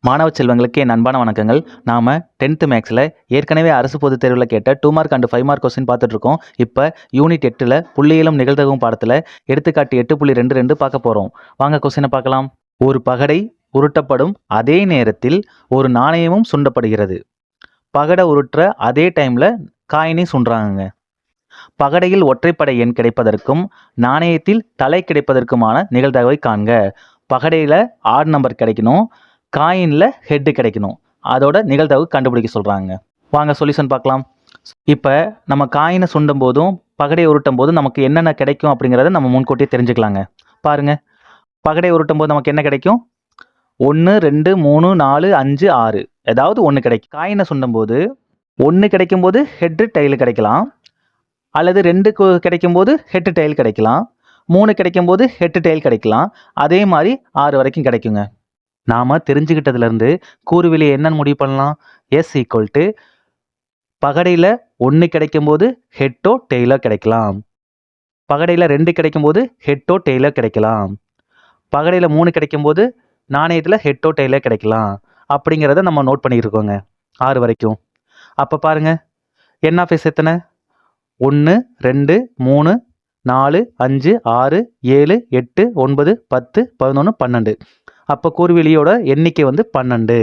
மாணவ செல்வங்களுக்கு என் அன்பான வணக்கங்கள். நாம 10th மேக்ஸில் ஏற்கனவே அரசு பொதுத் தேர்வில் கேட்ட 2 மார்க் அண்ட் 5 மார்க் கொஸ்டின் பார்த்துட்ருக்கோம். இப்போ யூனிட் 8ல் புள்ளியியலும் நிகழ்தகவும் பாடத்தில் எடுத்துக்காட்டு 8.22 பார்க்க போகிறோம். வாங்க கொஸ்டினை பார்க்கலாம். ஒரு பகடை உருட்டப்படும் அதே நேரத்தில் ஒரு நாணயமும் சுண்டப்படுகிறது. பகடை உருட்டுற அதே டைமில் காயினையும் சுண்டுறாங்க. பகடையில் ஒற்றைப்படை எண் கிடைப்பதற்கும் நாணயத்தில் தலை கிடைப்பதற்குமான நிகழ்தகவை காண்க. பகடையில் ஆட் நம்பர் கிடைக்கணும், காயினில் ஹெட்டு கிடைக்கணும். அதோட நிகழ்தகவு கண்டுபிடிக்க சொல்கிறாங்க. வாங்க சொல்யூஷன் பார்க்கலாம். இப்போ நம்ம காயினை சுண்டும் போதும் பகடையை உருட்டும் போதும் நமக்கு என்னென்ன கிடைக்கும் அப்படிங்கிறத நம்ம முன்கூட்டியே தெரிஞ்சுக்கலாங்க. பாருங்கள், பகடையை உருட்டும் போது நமக்கு என்ன கிடைக்கும்? 1 2 3 4 5 6 ஏதாவது ஒன்று கிடைக்கும். காயினை சுண்டும் போது 1 கிடைக்கும் போது ஹெட்டு டைலு கிடைக்கலாம், அல்லது 2 கிடைக்கும் போது ஹெட்டு டைல் கிடைக்கலாம், 3 கிடைக்கும் போது ஹெட்டு டைல் கிடைக்கலாம். அதே மாதிரி 6 வரைக்கும் கிடைக்குங்க. நாம் தெரிஞ்சுக்கிட்டதுலேருந்து கூறுவிலையை என்னன்னு முடிவு பண்ணலாம்? எஸ் ஈக்குவல் டு பகடையில் 1 கிடைக்கும்போது ஹெட்டோ டெய்லோ கிடைக்கலாம், பகடையில் 2 கிடைக்கும்போது ஹெட்டோ டெய்லோ கிடைக்கலாம், பகடையில் 3 கிடைக்கும்போது நாணயத்தில் ஹெட்டோ டெய்லோ கிடைக்கலாம். அப்படிங்கிறத நம்ம நோட் பண்ணியிருக்கோங்க 6 வரைக்கும். அப்போ பாருங்கள், என் ஆஃப் எஸ் எத்தனை? 1 2 3 4 5 6 7 8 9 10 11 12. அப்போ கூறுவிலியோட எண்ணிக்கை 12.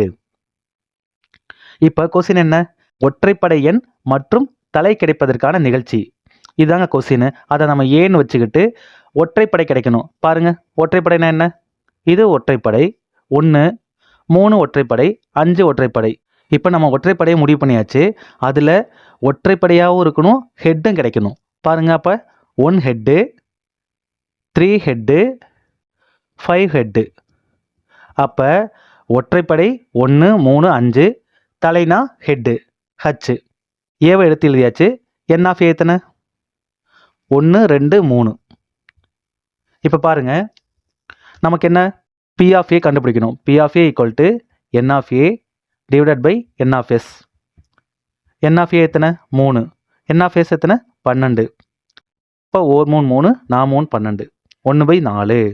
இப்போ கொஸ்டின் என்ன? ஒற்றைப்படை எண் மற்றும் தலை கிடைப்பதற்கான நிகழ்ச்சி. இதுதாங்க கொஸ்டின். அதை நம்ம ஏன்னு வச்சுக்கிட்டு ஒற்றைப்படை கிடைக்கணும். பாருங்க, ஒற்றைப்படைனா என்ன? இது ஒற்றைப்படை 1, 3 ஒற்றைப்படை, 5 ஒற்றைப்படை. இப்போ நம்ம ஒற்றைப்படையை முடிவு பண்ணியாச்சு. அதில் ஒற்றைப்படையாகவும் இருக்கணும், ஹெட்டும் கிடைக்கணும். பாருங்க, அப்போ 1 ஹெட்டு, 3 ஹெட்டு, 5 ஹெட்டு. அப்போ ஒற்றைப்படை 1 3 5, தலைனா ஹெட்டு ஹச். ஏவை எடுத்து எழுதியாச்சு. என் ஆஃப் ஏ எத்தனை? 1 2 3. இப்போ பாருங்க, நமக்கு என்ன? பி ஆஃப் ஏ கண்டுபிடிக்கணும். P of A equal to N of A divided by N of S. N of A எத்தனை? 3. என் ஆஃப் எஸ் எத்தனை? 12. இப்போ 1 3 3 4 3 12, 1/4.